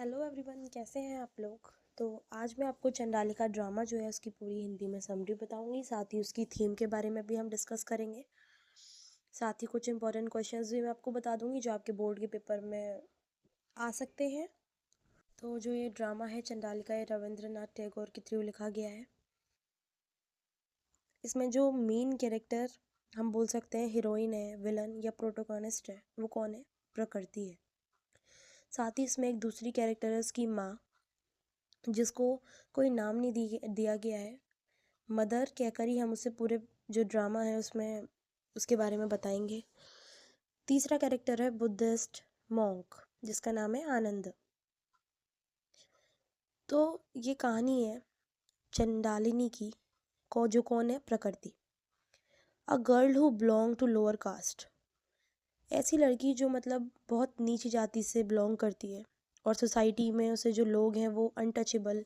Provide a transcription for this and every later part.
Hello everyone, कैसे हैं आप लोग। तो आज मैं आपको चंडालिका ड्रामा जो है उसकी पूरी हिंदी में समरी बताऊंगी। साथ ही उसकी थीम के बारे में भी हम डिस्कस करेंगे। साथ ही कुछ इंपॉर्टेंट क्वेश्चंस भी मैं आपको बता दूंगी जो आपके बोर्ड के पेपर में आ सकते हैं। तो जो ये ड्रामा है चंडालिका, ये रविंद्रनाथ टैगोर के थ्रू लिखा गया है। इसमें जो मेन कैरेक्टर हम बोल सकते हैं, हीरोइन है, विलन या प्रोटोगोनिस्ट है, वो कौन है? प्रकृति है। साथ ही इसमें एक दूसरी कैरेक्टर है, उसकी माँ, जिसको कोई नाम नहीं दिया गया है। मदर कहकर ही हम उसे पूरे जो ड्रामा है उसमें उसके बारे में बताएंगे। तीसरा कैरेक्टर है बुद्धिस्ट मॉन्क, जिसका नाम है आनंद। तो ये कहानी है चंडालिनी की, जो कौन है? Prakriti. A girl who belong to lower caste, ऐसी लड़की जो मतलब बहुत नीची जाति से बिलोंग करती है और सोसाइटी में उसे जो लोग हैं वो अनटचेबल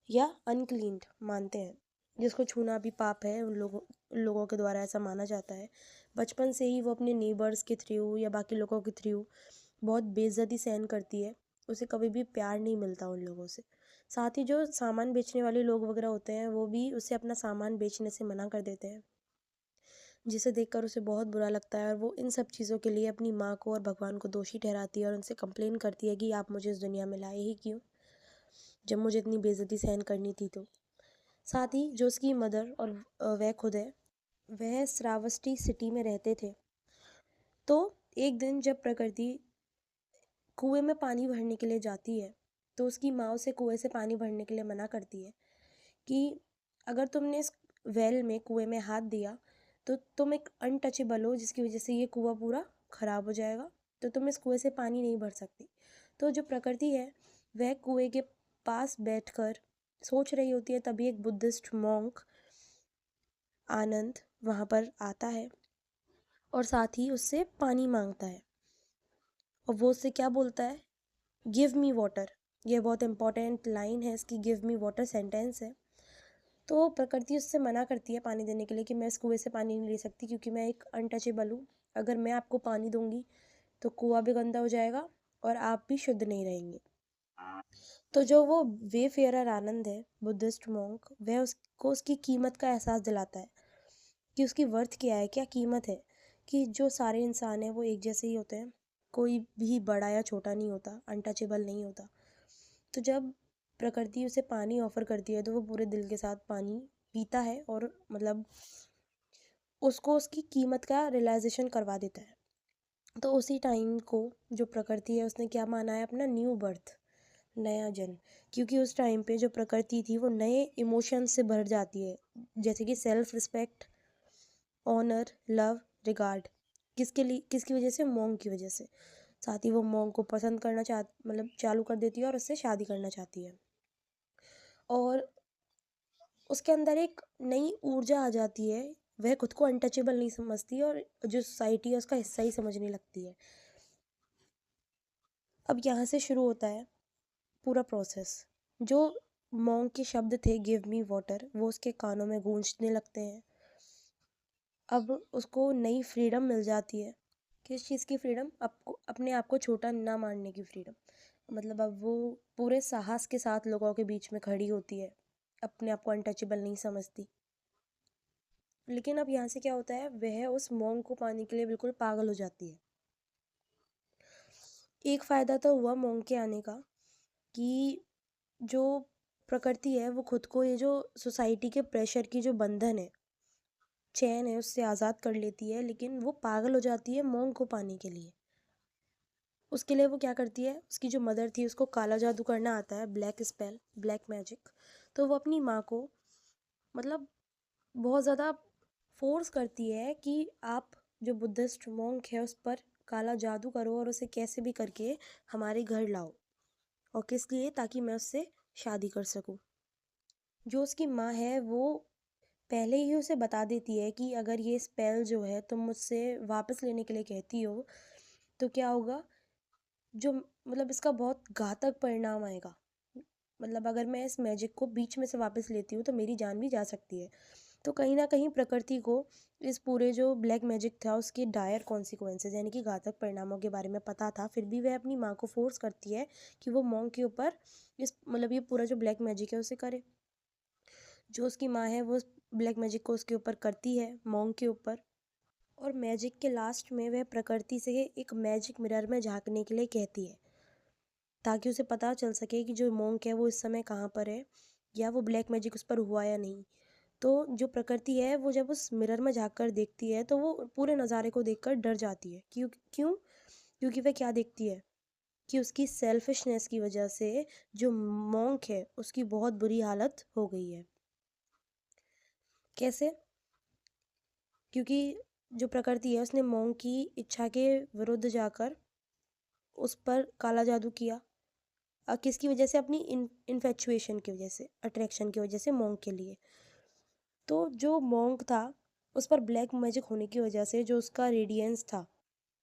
या अनक्लीन मानते हैं, जिसको छूना भी पाप है। उन लोगों के द्वारा ऐसा माना जाता है। बचपन से ही वो अपने नेबर्स के थ्रू या बाकी लोगों के थ्रू बहुत बेइज्जती सहन करती है। उसे कभी भी प्यार नहीं मिलता उन लोगों से। साथ ही जो सामान बेचने वाले लोग वगैरह होते हैं वो भी उसे अपना सामान बेचने से मना कर देते हैं, जिसे देखकर उसे बहुत बुरा लगता है और वो इन सब चीज़ों के लिए अपनी माँ को और भगवान को दोषी ठहराती है और उनसे कंप्लेन करती है कि आप मुझे इस दुनिया में लाए ही क्यों, जब मुझे इतनी बेइज्जती सहन करनी थी। तो साथ ही जो उसकी मदर और वह खुद है, वह श्रावस्ती सिटी में रहते थे। तो एक दिन जब प्रकृति कुएं में पानी भरने के लिए जाती है तो उसकी माँ उसे कुएं से पानी भरने के लिए मना करती है कि अगर तुमने इस वेल में, कुएं में हाथ दिया तो तुम एक अनटचेबल हो, जिसकी वजह से ये कुआं पूरा खराब हो जाएगा, तो तुम इस कुएं से पानी नहीं भर सकती। तो जो प्रकृति है वह कुएं के पास बैठकर सोच रही होती है, तभी एक बुद्धिस्ट मॉन्क आनंद वहाँ पर आता है और साथ ही उससे पानी मांगता है। और वो उससे क्या बोलता है? Give me water. ये बहुत इंपॉर्टेंट लाइन है इसकी, गिव मी वाटर सेंटेंस है। तो प्रकृति उससे मना करती है पानी देने के लिए कि मैं इस कुएं से पानी नहीं ले सकती, क्योंकि मैं एक अनटचेबल हूँ। अगर मैं आपको पानी दूंगी तो कुआं भी गंदा हो जाएगा और आप भी शुद्ध नहीं रहेंगे। तो जो वो वेफेयर आनंद है, बुद्धिस्ट मॉन्क, वह उसको उसकी कीमत का एहसास दिलाता है कि उसकी वर्थ क्या है, क्या कीमत है, कि जो सारे इंसान हैं वो एक जैसे ही होते हैं, कोई भी बड़ा या छोटा नहीं होता, अनटचेबल नहीं होता। तो जब प्रकृति उसे पानी ऑफर करती है तो वो पूरे दिल के साथ पानी पीता है और मतलब उसको उसकी कीमत का रियलाइजेशन करवा देता है। तो उसी टाइम को जो प्रकृति है उसने क्या माना है? अपना न्यू बर्थ, नया जन्म। क्योंकि उस टाइम पे जो प्रकृति थी वो नए इमोशंस से भर जाती है, जैसे कि self respect, honour, love, regard. किसके लिए? किसकी वजह से? मोंग की वजह से। साथ ही वो मोंग को पसंद करना मतलब चालू कर देती है और उससे शादी करना चाहती है। और उसके अंदर एक नई ऊर्जा आ जाती है, वह खुद को अनटचेबल नहीं समझती और जो सोसाइटी है उसका हिस्सा ही समझने लगती है। अब यहाँ से शुरू होता है पूरा प्रोसेस। जो मोंग के शब्द थे गिव मी वाटर, वो उसके कानों में गूंजने लगते हैं। अब उसको नई फ्रीडम मिल जाती है। किस चीज़ की फ्रीडम? आपको अपने आप को छोटा ना मानने की फ्रीडम। मतलब अब वो पूरे साहस के साथ लोगों के बीच में खड़ी होती है, अपने आप को अनटचेबल नहीं समझती। लेकिन अब यहाँ से क्या होता है, वह उस मोंग को पाने के लिए बिल्कुल पागल हो जाती है। एक फ़ायदा तो हुआ मोंग के आने का कि जो प्रकृति है वो खुद को ये जो सोसाइटी के प्रेशर की जो बंधन है, चैन है, उससे आज़ाद कर लेती है। लेकिन वो पागल हो जाती है मोंग को पाने के लिए। उसके लिए वो क्या करती है, उसकी जो मदर थी उसको काला जादू करना आता है, ब्लैक स्पेल, ब्लैक मैजिक। तो वो अपनी माँ को मतलब बहुत ज़्यादा फोर्स करती है कि आप जो बुद्धिस्ट मोंक है उस पर काला जादू करो और उसे कैसे भी करके हमारे घर लाओ। और किस लिए? ताकि मैं उससे शादी कर सकूं। जो उसकी माँ है वो पहले ही उसे बता देती है कि अगर ये स्पेल जो है तुम मुझसे वापस लेने के लिए कहती हो तो क्या होगा, जो मतलब इसका बहुत घातक परिणाम आएगा। मतलब अगर मैं इस मैजिक को बीच में से वापस लेती हूँ तो मेरी जान भी जा सकती है। तो कहीं ना कहीं प्रकृति को इस पूरे जो ब्लैक मैजिक था उसके डायर कॉन्सिक्वेंसेज यानी कि घातक परिणामों के बारे में पता था, फिर भी वह अपनी माँ को फोर्स करती है कि वो मॉन्क के ऊपर इस मतलब ये पूरा जो ब्लैक मैजिक है उसे करे। जो उसकी माँ है वो ब्लैक मैजिक को उसके ऊपर करती है, मॉन्क के ऊपर। और मैजिक के लास्ट में वह प्रकृति से एक मैजिक मिरर में झांकने के लिए कहती है, ताकि उसे पता चल सके कि जो मॉन्क है वो इस समय कहाँ पर है, या वो ब्लैक मैजिक उस पर हुआ या नहीं। तो जो प्रकृति है वो जब उस मिरर में झांक कर देखती है तो वो पूरे नज़ारे को देखकर डर जाती है। क्यों क्यों क्योंकि वह क्या देखती है कि उसकी सेल्फिशनेस की वजह से जो मॉन्क है उसकी बहुत बुरी हालत हो गई है। कैसे? क्योंकि जो प्रकृति है उसने मॉन्क की इच्छा के विरुद्ध जाकर उस पर काला जादू किया। किसकी वजह से? अपनी इन्फेचुएशन की वजह से, अट्रैक्शन की वजह से मॉन्क के लिए। तो जो मॉन्क था उस पर ब्लैक मैजिक होने की वजह से जो उसका रेडियंस था,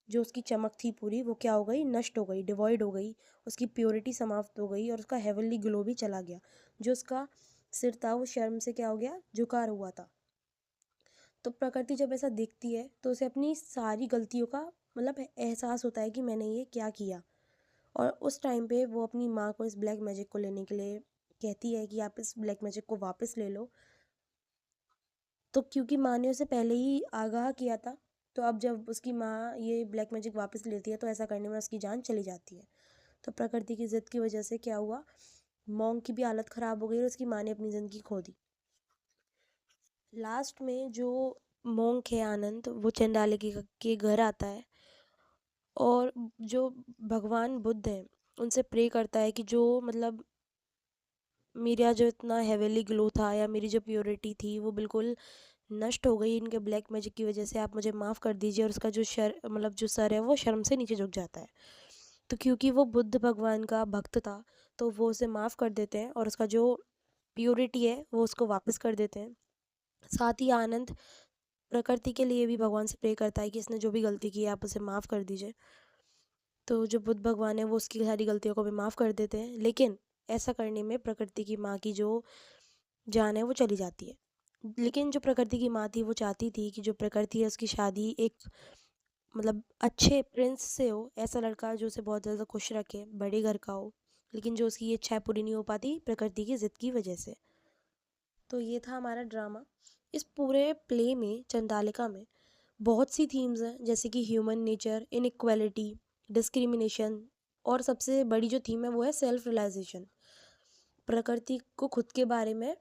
जो उसकी चमक थी पूरी, वो क्या हो गई? नष्ट हो गई, डिवॉइड हो गई। उसकी प्योरिटी समाप्त हो गई और उसका हेवनली ग्लो भी चला गया। जो उसका सिर था वो शर्म से क्या हो गया? झुका हुआ था। तो प्रकृति जब ऐसा देखती है तो उसे अपनी सारी गलतियों का मतलब एहसास होता है कि मैंने ये क्या किया। और उस टाइम पे वो अपनी माँ को इस ब्लैक मैजिक को लेने के लिए कहती है कि आप इस ब्लैक मैजिक को वापस ले लो। तो क्योंकि माँ ने उसे पहले ही आगाह किया था, तो अब जब उसकी माँ ये ब्लैक मैजिक वापस लेती है तो ऐसा करने में उसकी जान चली जाती है। तो प्रकृति की जिद की वजह से क्या हुआ? मॉन्क की भी हालत ख़राब हो गई और उसकी माँ ने अपनी ज़िंदगी खो दी। लास्ट में जो मॉन्क है आनंद, वो चंडाली के घर आता है और जो भगवान बुद्ध हैं उनसे प्रे करता है कि जो मतलब मेरा जो इतना हेवनली ग्लो था या मेरी जो प्योरिटी थी वो बिल्कुल नष्ट हो गई इनके ब्लैक मैजिक की वजह से, आप मुझे माफ़ कर दीजिए। और उसका जो मतलब जो सर है वो शर्म से नीचे झुक जाता है। तो क्योंकि वो बुद्ध भगवान का भक्त था तो वो उसे माफ़ कर देते हैं और उसका जो प्योरिटी है वो उसको वापस कर देते हैं। साथ ही आनंद प्रकृति के लिए भी भगवान से प्रे करता है कि इसने जो भी गलती की है आप उसे माफ़ कर दीजिए। तो जो बुद्ध भगवान है वो उसकी सारी गलतियों को भी माफ़ कर देते हैं, लेकिन ऐसा करने में प्रकृति की माँ की जो जान है वो चली जाती है। लेकिन जो प्रकृति की माँ थी वो चाहती थी कि जो प्रकृति है उसकी शादी एक मतलब अच्छे प्रिंस से हो, ऐसा लड़का जो उसे बहुत ज़्यादा खुश रखे, बड़े घर का हो। लेकिन जो उसकी ये इच्छा पूरी नहीं हो पाती प्रकृति की ज़िद की वजह से। तो ये था हमारा ड्रामा। इस पूरे प्ले में, चंडालिका में, बहुत सी थीम्स हैं जैसे कि ह्यूमन नेचर, इनइक्वालिटी, डिस्क्रिमिनेशन, और सबसे बड़ी जो थीम है वो है सेल्फ रियलाइजेशन। प्रकृति को खुद के बारे में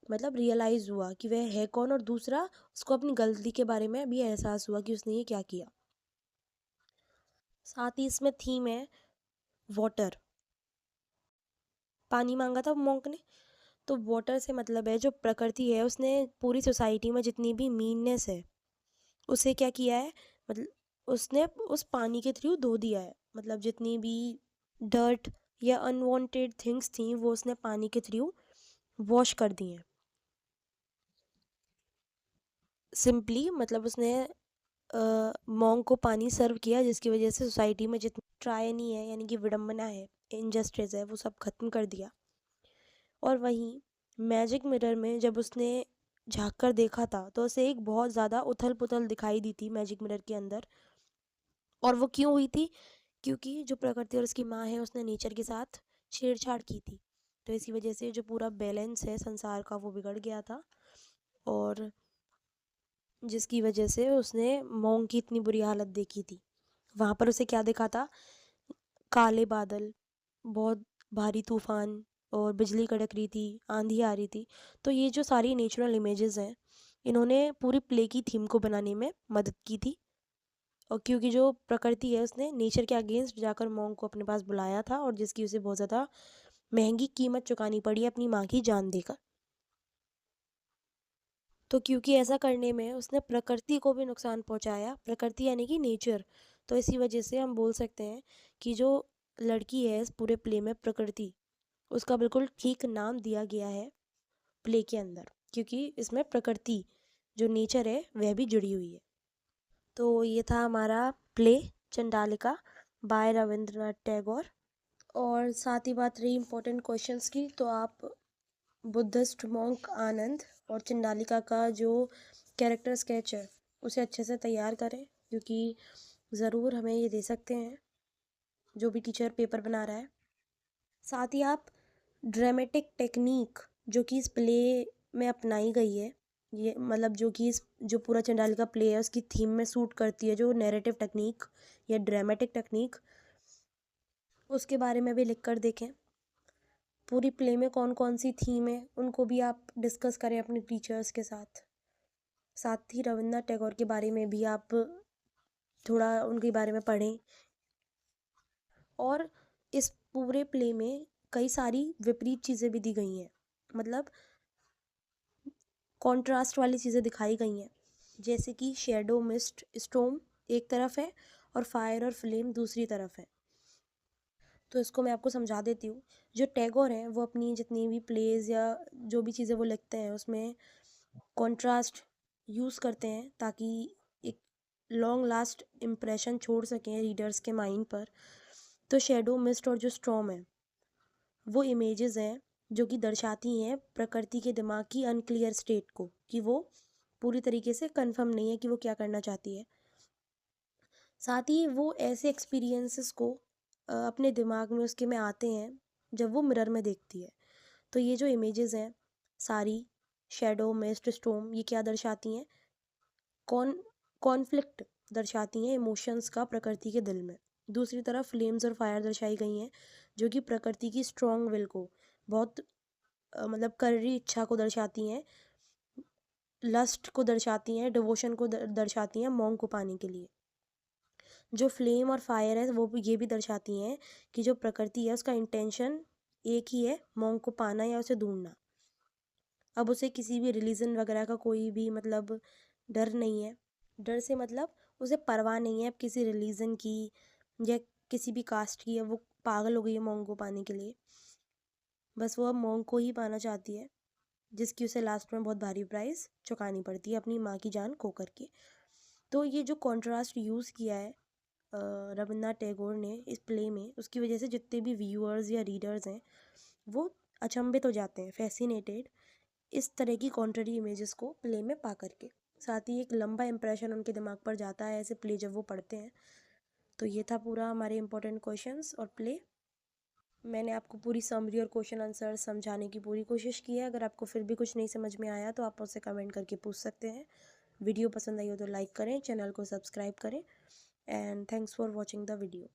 मतलब रियलाइज़ हुआ कि वह है कौन, और दूसरा उसको अपनी गलती के बारे में भी एहसास हुआ कि उसने ये क्या किया। साथ ही इसमें थीम है वाटर। पानी मांगा था मॉन्क ने, तो वाटर से मतलब है जो प्रकृति है उसने पूरी सोसाइटी में जितनी भी मीननेस है उसे क्या किया है, मतलब उसने उस पानी के थ्रू धो दिया है। मतलब जितनी भी डर्ट या अनवांटेड थिंग्स थी वो उसने पानी के थ्रू वॉश कर दी हैं। सिंपली मतलब उसने मॉन्क को पानी सर्व किया जिसकी वजह से सोसाइटी में जितनी ट्रायनी है यानी कि विडम्बना है, इनजस्टिस है, वो सब खत्म कर दिया। और वहीं मैजिक मिरर में जब उसने झांक कर देखा था तो उसे एक बहुत ज़्यादा उथल पुथल दिखाई दी थी मैजिक मिरर के अंदर। और वो क्यों हुई थी? क्योंकि जो प्रकृति और उसकी माँ है उसने नेचर के साथ छेड़छाड़ की थी। तो इसी वजह से जो पूरा बैलेंस है संसार का वो बिगड़ गया था। और जिसकी वजह से उसने मॉन्क की इतनी बुरी हालत देखी थी। वहाँ पर उसे क्या देखा था? काले बादल, बहुत भारी तूफान, और बिजली कड़क रही थी, आंधी आ रही थी। तो ये जो सारी नेचुरल इमेजेस हैं इन्होंने पूरी प्ले की थीम को बनाने में मदद की थी। और क्योंकि जो प्रकृति है उसने नेचर के अगेंस्ट जाकर मॉन्क को अपने पास बुलाया था और जिसकी उसे बहुत ज़्यादा महंगी कीमत चुकानी पड़ी अपनी माँ की जान देकर। तो क्योंकि ऐसा करने में उसने प्रकृति को भी नुकसान पहुंचाया, प्रकृति यानी कि नेचर। तो इसी वजह से हम बोल सकते हैं कि जो लड़की है इस पूरे प्ले में प्रकृति, उसका बिल्कुल ठीक नाम दिया गया है प्ले के अंदर, क्योंकि इसमें प्रकृति जो नेचर है वह भी जुड़ी हुई है। तो ये था हमारा प्ले चंडालिका बाय रविंद्रनाथ टैगोर। और साथ ही बात रही इम्पोर्टेंट क्वेश्चंस की, तो आप बुद्धिस्ट मॉन्क आनंद और चंडालिका का जो कैरेक्टर स्केच है उसे अच्छे से तैयार करें, क्योंकि ज़रूर हमें ये दे सकते हैं जो भी टीचर पेपर बना रहा है। साथ ही आप ड्रामेटिक टेक्निक जो कि इस प्ले में अपनाई गई है, ये मतलब जो कि इस जो पूरा चंडालिका प्ले है उसकी थीम में सूट करती है, जो नैरेटिव टेक्निक या ड्रामेटिक टेक्निक, उसके बारे में भी लिख कर देखें। पूरी प्ले में कौन कौन सी थीम है उनको भी आप डिस्कस करें अपने टीचर्स के साथ। साथ ही रविन्द्रनाथ टैगोर के बारे में भी आप थोड़ा उनके बारे में पढ़ें। और इस पूरे प्ले में कई सारी विपरीत चीज़ें भी दी गई हैं, मतलब कॉन्ट्रास्ट वाली चीज़ें दिखाई गई हैं, जैसे कि शेडो मिस्ट स्टॉर्म एक तरफ है और फायर और फ्लेम दूसरी तरफ है। तो इसको मैं आपको समझा देती हूँ। जो टैगोर हैं वो अपनी जितनी भी प्लेज़ या जो भी चीज़ें वो लिखते हैं उसमें कॉन्ट्रास्ट यूज़ करते हैं ताकि एक लॉन्ग लास्ट इम्प्रेशन छोड़ सकें रीडर्स के माइंड पर। तो शेडो मिस्ट और जो स्टॉर्म है वो इमेजेस हैं जो कि दर्शाती हैं प्रकृति के दिमाग की अनक्लियर स्टेट को, कि वो पूरी तरीके से कंफर्म नहीं है कि वो क्या करना चाहती है। साथ ही वो ऐसे एक्सपीरियंसेस को अपने दिमाग में उसके में आते हैं जब वो मिरर में देखती है। तो ये जो इमेजेस हैं सारी, शेडो मिस्ट स्टॉर्म, ये क्या दर्शाती हैं? कॉन्फ्लिक्ट दर्शाती हैं इमोशंस का प्रकृति के दिल में। दूसरी तरफ फ्लेम्स और फायर दर्शाई गई हैं जो कि प्रकृति की स्ट्रॉन्ग विल को, बहुत मतलब कर्री इच्छा को दर्शाती हैं, लस्ट को दर्शाती हैं, डिवोशन को दर्शाती हैं मॉन्क को पाने के लिए। जो फ्लेम और फायर है वो ये भी दर्शाती हैं कि जो प्रकृति है उसका इंटेंशन एक ही है, मॉन्क को पाना या उसे ढूंढना। अब उसे किसी भी रिलीजन वगैरह का कोई भी मतलब डर नहीं है। डर से मतलब उसे परवाह नहीं है अब किसी रिलीजन की या किसी भी कास्ट की, है वो पागल हो गई है मॉन्क को पाने के लिए। बस वो अब मॉन्क को ही पाना चाहती है, जिसकी उसे लास्ट में बहुत भारी प्राइस चुकानी पड़ती है अपनी माँ की जान खो करके। तो ये जो कॉन्ट्रास्ट यूज़ किया है रविन्द्रनाथ टैगोर ने इस प्ले में, उसकी वजह से जितने भी व्यूअर्स या रीडर्स हैं वो अचंभित हो जाते हैं, फैसिनेटेड, इस तरह की कॉन्ट्ररी इमेजेस को प्ले में पा करके। साथ ही एक लंबा इंप्रेशन उनके दिमाग पर जाता है ऐसे प्ले जब वो पढ़ते हैं। तो ये था पूरा हमारे इंपॉर्टेंट क्वेश्चंस और प्ले। मैंने आपको पूरी समरी और क्वेश्चन आंसर समझाने की पूरी कोशिश की है। अगर आपको फिर भी कुछ नहीं समझ में आया तो आप मुझसे कमेंट करके पूछ सकते हैं। वीडियो पसंद आई हो तो लाइक करें, चैनल को सब्सक्राइब करें, and thanks for watching the video.